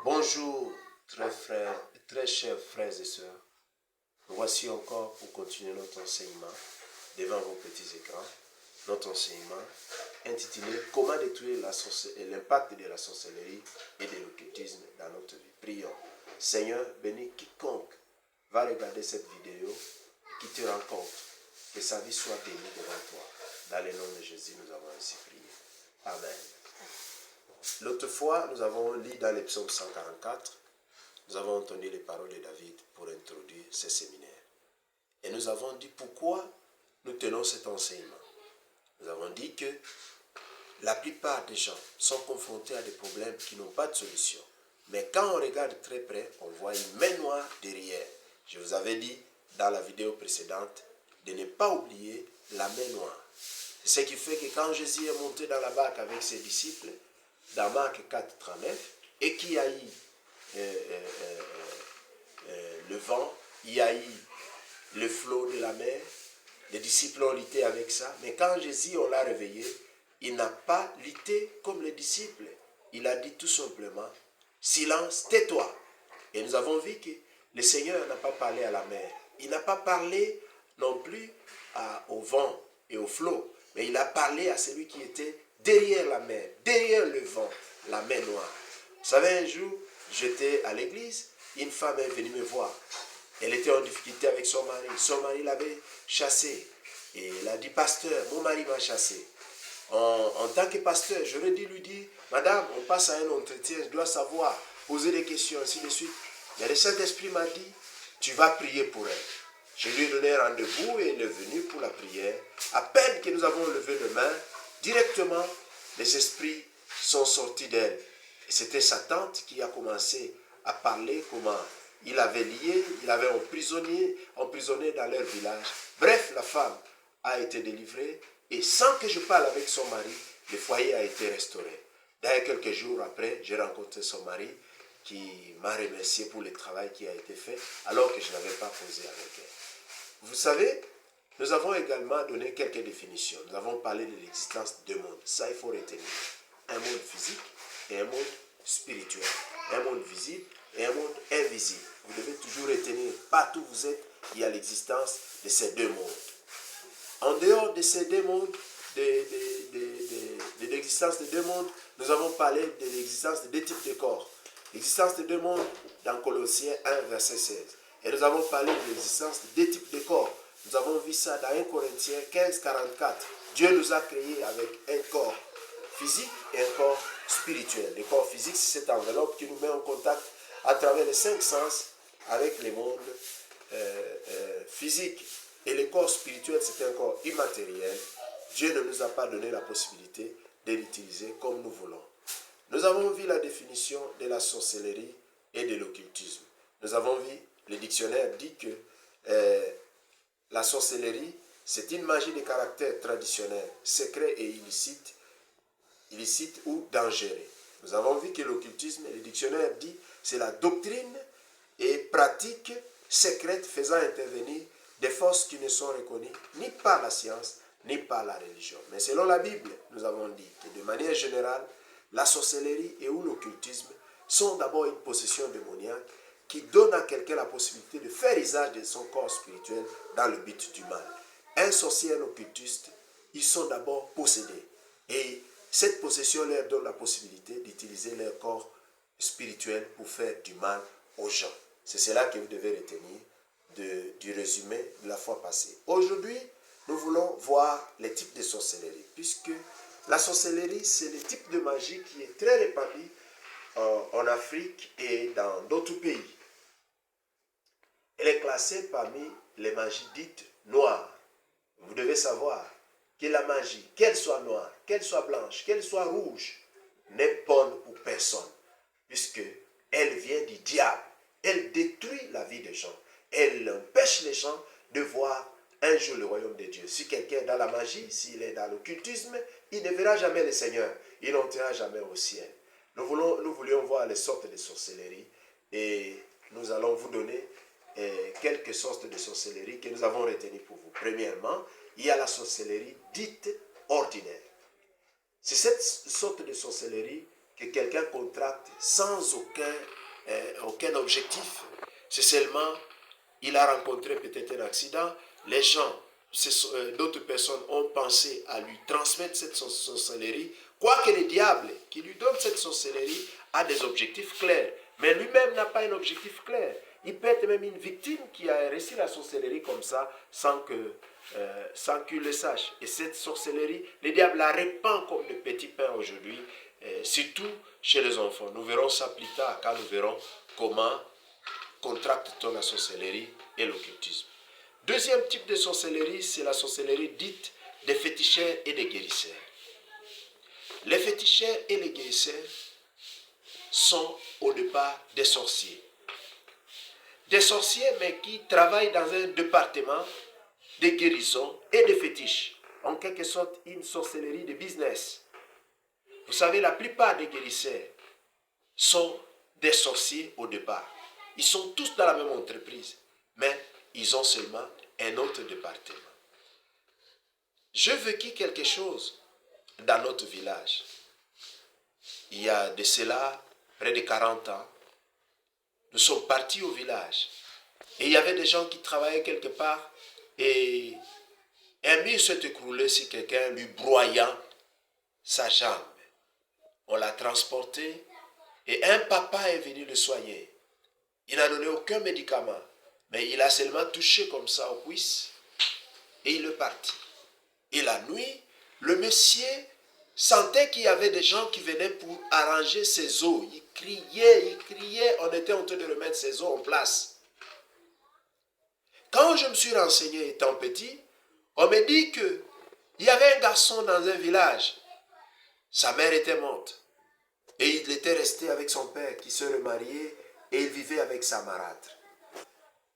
Bonjour, très chers frères et sœurs. Nous voici encore pour continuer notre enseignement devant vos petits écrans. Notre enseignement intitulé Comment détruire l'impact de la sorcellerie et de l'occultisme dans notre vie. Prions. Seigneur, bénis quiconque va regarder cette vidéo et qui te rencontre. Que sa vie soit bénie devant toi. Dans le nom de Jésus, nous avons ainsi prié. Amen. L'autre fois, nous avons lu dans le psaume 144, nous avons entendu les paroles de David pour introduire ce séminaire. Et nous avons dit pourquoi nous tenons cet enseignement. Nous avons dit que la plupart des gens sont confrontés à des problèmes qui n'ont pas de solution. Mais quand on regarde très près, on voit une main noire derrière. Je vous avais dit dans la vidéo précédente de ne pas oublier la main noire. C'est ce qui fait que quand Jésus est monté dans la barque avec ses disciples, dans Marc 4, 39, et qu'il y a eu le vent, il y a eu le flot de la mer, les disciples ont lutté avec ça, mais quand Jésus, on l'a réveillé, il n'a pas lutté comme les disciples. Il a dit tout simplement, silence, tais-toi. Et nous avons vu que le Seigneur n'a pas parlé à la mer. Il n'a pas parlé non plus au vent et au flot, mais il a parlé à celui qui était derrière la mer, derrière le vent, la mer noire. Vous savez, un jour, j'étais à l'église, une femme est venue me voir. Elle était en difficulté avec son mari. Son mari l'avait chassée. Et elle a dit, pasteur, mon mari m'a chassé. En tant que pasteur, j'aurais dû lui dire, madame, on passe à un entretien, je dois savoir, poser des questions, ainsi de suite. Mais le Saint-Esprit m'a dit, tu vas prier pour elle. Je lui ai donné rendez-vous et elle est venue pour la prière. À peine que nous avons levé les mains, directement, les esprits sont sortis d'elle. Et c'était sa tante qui a commencé à parler comment il avait lié, il avait emprisonné dans leur village. Bref, la femme a été délivrée et sans que je parle avec son mari, le foyer a été restauré. D'ailleurs, quelques jours après, j'ai rencontré son mari qui m'a remercié pour le travail qui a été fait alors que je n'avais pas posé avec elle. Vous savez, nous avons également donné quelques définitions. Nous avons parlé de l'existence de deux mondes. Ça, il faut retenir. Un monde physique et un monde spirituel. Un monde visible et un monde invisible. Vous devez toujours retenir, partout où vous êtes, il y a l'existence de ces deux mondes. En dehors de ces deux mondes, de l'existence de deux mondes, nous avons parlé de l'existence de deux types de corps. L'existence de deux mondes dans Colossiens 1, verset 16. Et nous avons parlé de l'existence de deux types de corps. Nous avons vu ça dans 1 Corinthiens 15, 44. Dieu nous a créés avec un corps physique et un corps spirituel. Le corps physique, c'est cette enveloppe qui nous met en contact à travers les cinq sens avec les mondes physiques. Et le corps spirituel, c'est un corps immatériel. Dieu ne nous a pas donné la possibilité de l'utiliser comme nous voulons. Nous avons vu la définition de la sorcellerie et de l'occultisme. Nous avons vu, le dictionnaire dit que la sorcellerie, c'est une magie de caractère traditionnel, secret et illicite ou dangereux. Nous avons vu que l'occultisme, le dictionnaire dit, c'est la doctrine et pratique secrète faisant intervenir des forces qui ne sont reconnues ni par la science, ni par la religion. Mais selon la Bible, nous avons dit que de manière générale, la sorcellerie et ou l'occultisme sont d'abord une possession démoniaque qui donne à quelqu'un la possibilité de faire usage de son corps spirituel dans le but du mal. Un sorcier et un occultiste, ils sont d'abord possédés. Et cette possession leur donne la possibilité d'utiliser leur corps spirituel pour faire du mal aux gens. C'est cela que vous devez retenir du résumé de la fois passée. Aujourd'hui, nous voulons voir les types de sorcellerie, puisque la sorcellerie, c'est le type de magie qui est très répandu en Afrique et dans d'autres pays. Elle est classée parmi les magies dites noires. Vous devez savoir que la magie, qu'elle soit noire, qu'elle soit blanche, qu'elle soit rouge, n'est bonne pour personne, puisque elle vient du diable. Elle détruit la vie des gens. Elle empêche les gens de voir un jour le royaume de Dieu. Si quelqu'un est dans la magie, s'il est dans l'occultisme, il ne verra jamais le Seigneur. Il n'entrera jamais au ciel. Nous voulions voir les sortes de sorcellerie et nous allons vous donner quelques sortes de sorcellerie que nous avons retenues pour vous. Premièrement, il y a la sorcellerie dite ordinaire. C'est cette sorte de sorcellerie que quelqu'un contracte sans aucun objectif. C'est seulement, il a rencontré peut-être un accident, les gens, d'autres personnes ont pensé à lui transmettre cette sorcellerie, quoique le diable qui lui donne cette sorcellerie a des objectifs clairs, mais lui-même n'a pas un objectif clair. Il peut être même une victime qui a réussi la sorcellerie comme ça sans qu'il le sache. Et cette sorcellerie, le diable la répand comme de petits pains aujourd'hui, surtout chez les enfants. Nous verrons ça plus tard quand nous verrons comment contracte-t-on la sorcellerie et l'occultisme. Deuxième type de sorcellerie, c'est la sorcellerie dite des féticheurs et des guérisseurs. Les féticheurs et les guérisseurs sont au départ des sorciers. Des sorciers, mais qui travaillent dans un département de guérison et de fétiches. En quelque sorte, une sorcellerie de business. Vous savez, la plupart des guérisseurs sont des sorciers au départ. Ils sont tous dans la même entreprise, mais ils ont seulement un autre département. Je vécu quelque chose dans notre village. Il y a de cela près de 40 ans. Nous sommes partis au village. Et il y avait des gens qui travaillaient quelque part et un mur s'est écroulé sur quelqu'un, lui broyant sa jambe. On l'a transporté et un papa est venu le soigner. Il n'a donné aucun médicament, mais il a seulement touché comme ça aux cuisses et il est parti. Et la nuit, le monsieur sentait qu'il y avait des gens qui venaient pour arranger ses os. Il criait, on était en train de remettre ses os en place. Quand je me suis renseigné étant petit, on me dit qu'il y avait un garçon dans un village. Sa mère était morte. Et il était resté avec son père qui se remariait et il vivait avec sa marâtre.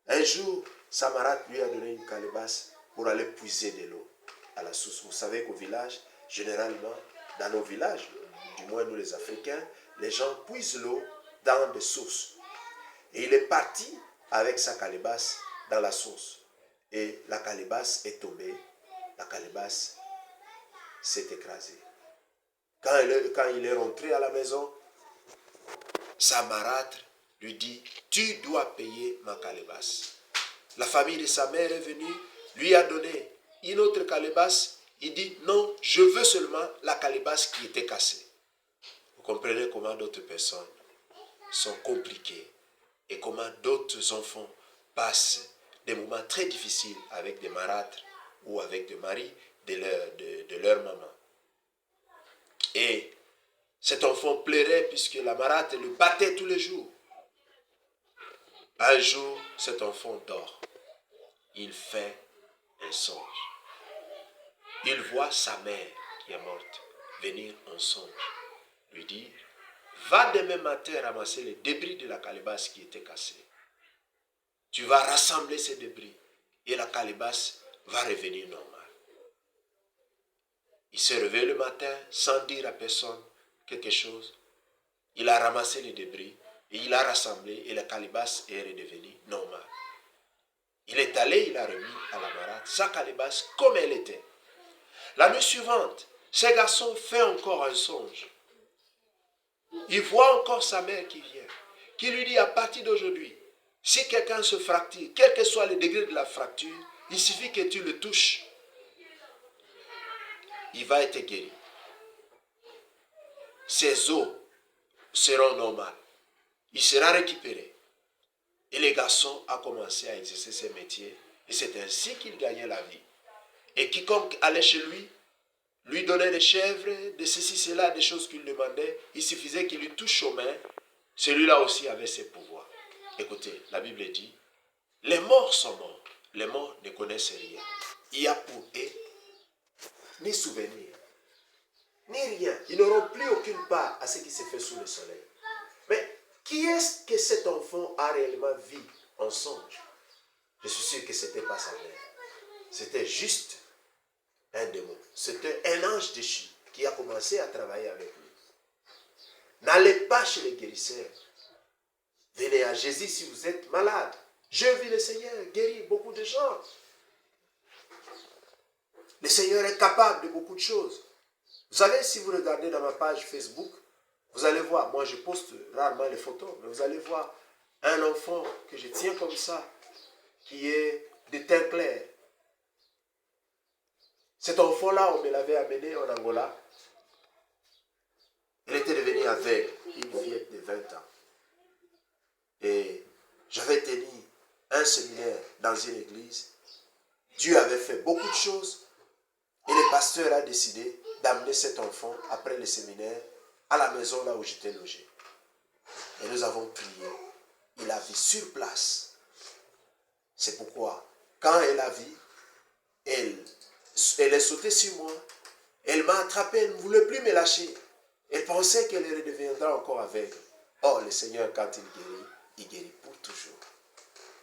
Un jour, sa marâtre lui a donné une calebasse pour aller puiser de l'eau à la source. Vous savez qu'au village, généralement, dans nos villages, du moins nous les Africains, les gens puisent l'eau dans des sources. Et il est parti avec sa calebasse dans la source. Et la calebasse est tombée, la calebasse s'est écrasée. Quand il est rentré à la maison, sa marâtre lui dit, tu dois payer ma calebasse. La famille de sa mère est venue, lui a donné une autre calebasse. Il dit, non, je veux seulement la calebasse qui était cassée. Vous comprenez comment d'autres personnes sont compliquées et comment d'autres enfants passent des moments très difficiles avec des marâtres ou avec des maris de leur maman. Et cet enfant pleurait puisque la marâtre le battait tous les jours. Un jour, cet enfant dort. Il fait un songe. Il voit sa mère qui est morte venir en songe. Lui dire, va demain matin ramasser les débris de la calebasse qui était cassée. Tu vas rassembler ces débris et la calebasse va revenir normale. Il s'est réveillé le matin sans dire à personne quelque chose. Il a ramassé les débris et il a rassemblé et la calebasse est redevenue normale. Il est allé, il a remis à la marâtre sa calebasse comme elle était. La nuit suivante, ce garçon fait encore un songe. Il voit encore sa mère qui vient, qui lui dit à partir d'aujourd'hui, si quelqu'un se fracture, quel que soit le degré de la fracture, il suffit que tu le touches. Il va être guéri. Ses os seront normales. Il sera récupéré. Et le garçon a commencé à exercer ses métiers. Et c'est ainsi qu'il gagnait la vie. Et quiconque allait chez lui donnait des chèvres, de ceci, cela, des choses qu'il demandait. Il suffisait qu'il lui touche aux mains. Celui-là aussi avait ses pouvoirs. Écoutez, la Bible dit, les morts sont morts. Les morts ne connaissent rien. Il y a pour eux ni souvenir, ni rien. Ils n'auront plus aucune part à ce qui se fait sous le soleil. Mais qui est-ce que cet enfant a réellement vu en songe? Je suis sûr que ce n'était pas sa mère. C'était juste un démon. C'était un ange déchu qui a commencé à travailler avec lui. N'allez pas chez les guérisseurs. Venez à Jésus si vous êtes malade. Je vis le Seigneur guérir beaucoup de gens. Le Seigneur est capable de beaucoup de choses. Vous savez, si vous regardez dans ma page Facebook, Vous allez voir, moi je poste rarement les photos, mais vous allez voir un enfant que je tiens comme ça, qui est de teint clair. Cet enfant-là, on me l'avait amené en Angola. Elle était devenue aveugle, une fillette de 20 ans. Et j'avais tenu un séminaire dans une église. Dieu avait fait beaucoup de choses. Et le pasteur a décidé d'amener cet enfant, après le séminaire, à la maison là où j'étais logé. Et nous avons prié. Il a vu sur place. C'est pourquoi, quand elle a vu, elle est sautée sur moi. Elle m'a attrapé, elle ne voulait plus me lâcher. Elle pensait qu'elle redeviendra encore aveugle. Oh, le Seigneur, quand il guérit pour toujours.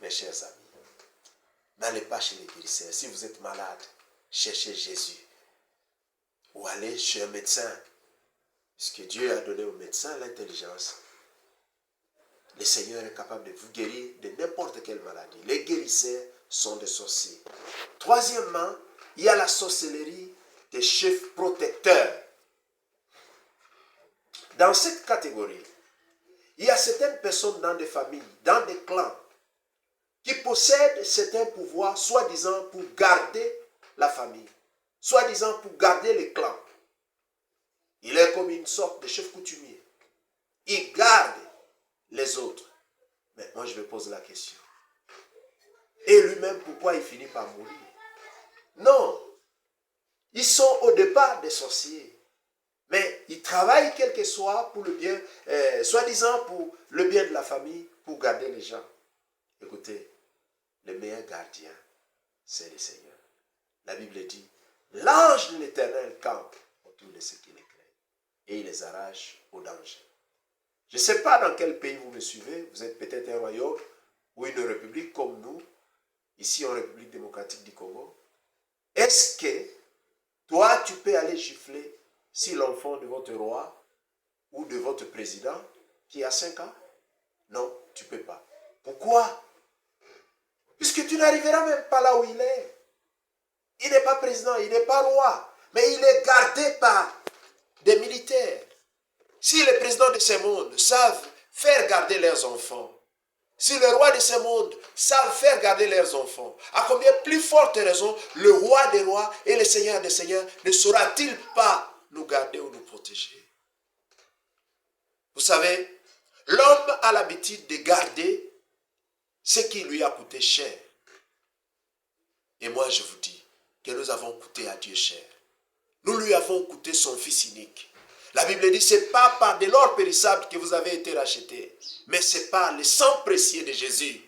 Mes chers amis, n'allez pas chez les guérisseurs. Si vous êtes malade, cherchez Jésus. Ou allez chez un médecin. Puisque Dieu a donné au médecin l'intelligence. Le Seigneur est capable de vous guérir de n'importe quelle maladie. Les guérisseurs sont des sorciers. Troisièmement, il y a la sorcellerie des chefs protecteurs. Dans cette catégorie, il y a certaines personnes dans des familles, dans des clans, qui possèdent certains pouvoirs, soi-disant pour garder la famille, soi-disant pour garder les clans. Il est comme une sorte de chef coutumier. Il garde les autres. Mais moi, je me pose la question. Et lui-même, pourquoi il finit par mourir? Non. Ils sont au départ des sorciers. Mais ils travaillent quel que soit pour le bien, soi-disant pour le bien de la famille, pour garder les gens. Écoutez, le meilleur gardien, c'est le Seigneur. La Bible dit, l'ange de l'Éternel campe autour de ceux qui les craignent et il les arrache au danger. Je ne sais pas dans quel pays vous me suivez, vous êtes peut-être un royaume ou une république comme nous, ici en République démocratique du Congo. Est-ce que toi, tu peux aller gifler si l'enfant de votre roi ou de votre président qui a 5 ans? Non, tu ne peux pas. Pourquoi? Puisque tu n'arriveras même pas là où il est. Il n'est pas président, il n'est pas roi, mais il est gardé par des militaires. Si les présidents de ce monde savent faire garder leurs enfants, si les rois de ce monde savent faire garder leurs enfants, à combien plus forte raison le roi des rois et le Seigneur des seigneurs ne saura-t-il pas nous garder ou nous protéger? Vous savez, l'homme a l'habitude de garder ce qui lui a coûté cher. Et moi je vous dis que nous avons coûté à Dieu cher. Nous lui avons coûté son Fils unique. La Bible dit, ce n'est pas par de l'or périssable que vous avez été rachetés, mais c'est par le sang précieux de Jésus.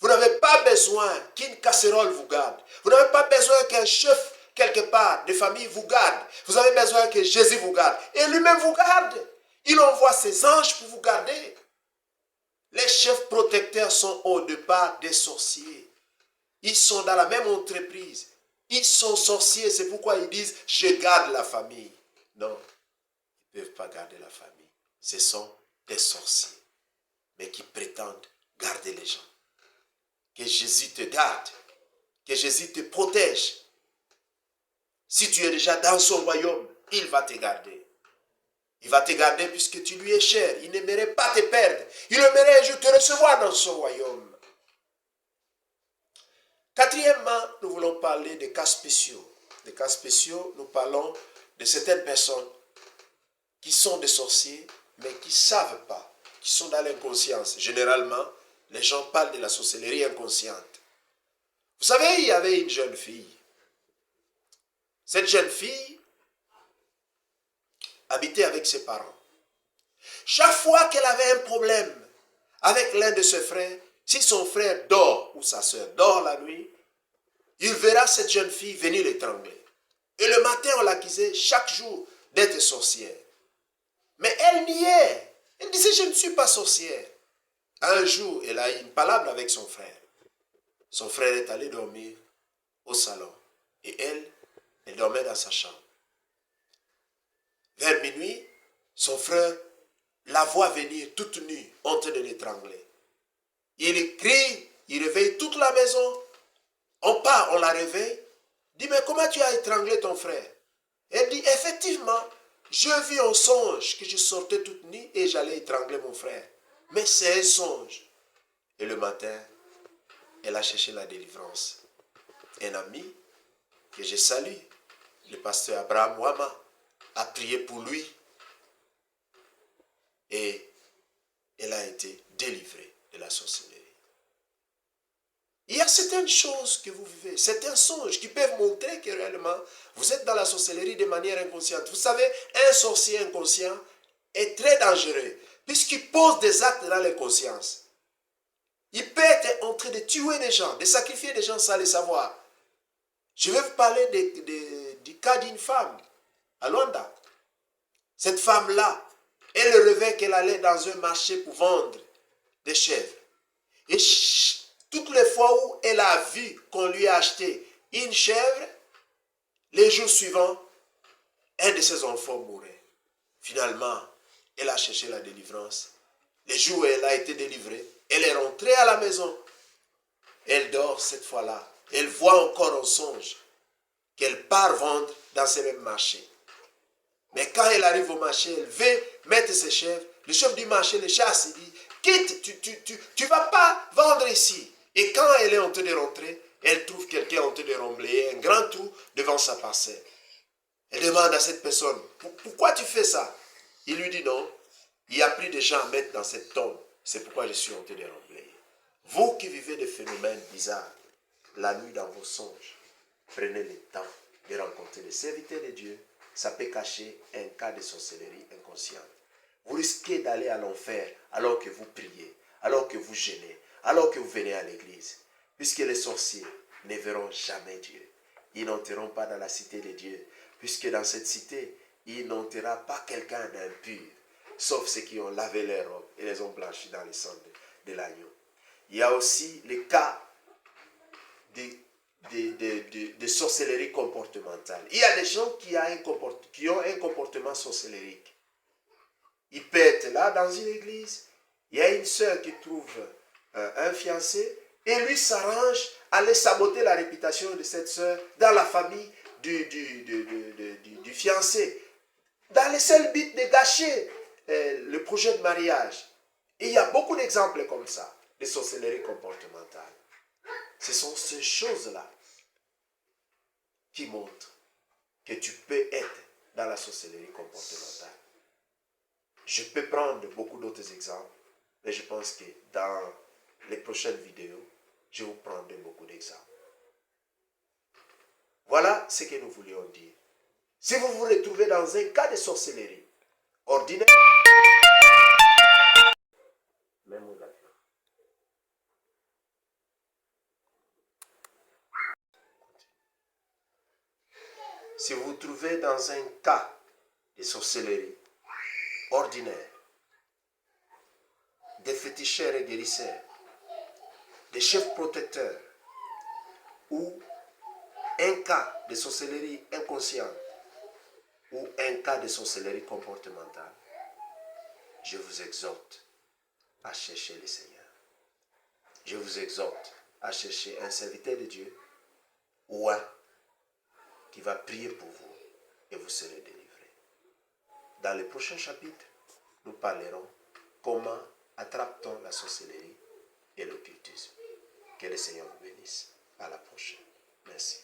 Vous n'avez pas besoin qu'une casserole vous garde. Vous n'avez pas besoin qu'un chef, quelque part, de famille vous garde. Vous avez besoin que Jésus vous garde. Et lui-même vous garde. Il envoie ses anges pour vous garder. Les chefs protecteurs sont au départ des sorciers. Ils sont dans la même entreprise. Ils sont sorciers. C'est pourquoi ils disent, je garde la famille. Non. Ils ne peuvent pas garder la famille. Ce sont des sorciers, mais qui prétendent garder les gens. Que Jésus te garde, que Jésus te protège. Si tu es déjà dans son royaume, il va te garder. Il va te garder puisque tu lui es cher. Il n'aimerait pas te perdre. Il aimerait un jour te recevoir dans son royaume. Quatrièmement, nous voulons parler des cas spéciaux. Des cas spéciaux, nous parlons de certaines personnes qui sont des sorciers, mais qui ne savent pas, qui sont dans l'inconscience. Généralement, les gens parlent de la sorcellerie inconsciente. Vous savez, il y avait une jeune fille. Cette jeune fille habitait avec ses parents. Chaque fois qu'elle avait un problème avec l'un de ses frères, si son frère dort ou sa soeur dort la nuit, il verra cette jeune fille venir l'étrangler. Et le matin, on l'accusait chaque jour d'être sorcière. Mais elle niait. Elle disait, je ne suis pas sorcière. Un jour, elle a eu une palabre avec son frère. Son frère est allé dormir au salon. Et elle dormait dans sa chambre. Vers minuit, son frère la voit venir toute nue, en train de l'étrangler. Il crie, il réveille toute la maison. On part, on la réveille. Dit, mais comment tu as étranglé ton frère? Elle dit, effectivement, Je vis un songe que je sortais toute nue et j'allais étrangler mon frère. Mais c'est un songe. Et le matin, elle a cherché la délivrance. Un ami que je salue, le pasteur Abraham Wama, a prié pour lui. Et elle a été délivrée de la sorcellerie. Il y a certaines choses que vous vivez, certains songes qui peuvent montrer que réellement vous êtes dans la sorcellerie de manière inconsciente. Vous savez, un sorcier inconscient est très dangereux puisqu'il pose des actes dans l'inconscience. Il peut être en train de tuer des gens, de sacrifier des gens sans le savoir. Je vais vous parler du cas d'une femme à Luanda. Cette femme-là, elle rêvait qu'elle allait dans un marché pour vendre des chèvres. Et toutes les fois où elle a vu qu'on lui a acheté une chèvre, les jours suivants, un de ses enfants mourait. Finalement, elle a cherché la délivrance. Les jours où elle a été délivrée, elle est rentrée à la maison. Elle dort cette fois-là. Elle voit encore un songe qu'elle part vendre dans ce même marché. Mais quand elle arrive au marché, elle veut mettre ses chèvres. Le chef du marché le chasse et dit, quitte, tu ne vas pas vendre ici. Et quand elle est en train de rentrer, elle trouve quelqu'un en train de remblayer un grand trou devant sa parcelle. Elle demande à cette personne, pourquoi tu fais ça? Il lui dit non, il y a plus de gens à mettre dans cette tombe. C'est pourquoi je suis en train de remblayer. Vous qui vivez des phénomènes bizarres, la nuit dans vos songes, prenez le temps de rencontrer les serviteurs de Dieu. Ça peut cacher un cas de sorcellerie inconsciente. Vous risquez d'aller à l'enfer alors que vous priez, alors que vous jeûnez, alors que vous venez à l'église. Puisque les sorciers ne verront jamais Dieu. Ils n'entreront pas dans la cité de Dieu. Puisque dans cette cité, il n'entrera pas quelqu'un d'impur. Sauf ceux qui ont lavé leurs robes et les ont blanchis dans le sang de l'agneau. Il y a aussi les cas de sorcellerie comportementale. Il y a des gens qui ont un comportement sorcellerique. Il peut être là dans une église. Il y a une sœur qui trouve un fiancé et lui s'arrange à aller saboter la réputation de cette sœur dans la famille du fiancé. Dans le seul but de gâcher le projet de mariage. Et il y a beaucoup d'exemples comme ça, de sorcellerie comportementale. Ce sont ces choses-là qui montrent que tu peux être dans la sorcellerie comportementale. Je peux prendre beaucoup d'autres exemples, mais je pense que dans les prochaines vidéos, je vous prendrai beaucoup d'exemples. Voilà ce que nous voulions dire. Si vous vous retrouvez dans un cas de sorcellerie ordinaire, même aux avions. Si vous vous trouvez dans un cas de sorcellerie ordinaire, des féticheurs et guérisseurs, des chefs protecteurs, ou un cas de sorcellerie inconsciente, ou un cas de sorcellerie comportementale, je vous exhorte à chercher le Seigneur. Je vous exhorte à chercher un serviteur de Dieu ou un qui va prier pour vous et vous serez délivrés. Dans le prochain chapitre, nous parlerons comment attrape-t-on la sorcellerie et l'occultisme. Que le Seigneur vous bénisse. À la prochaine. Merci.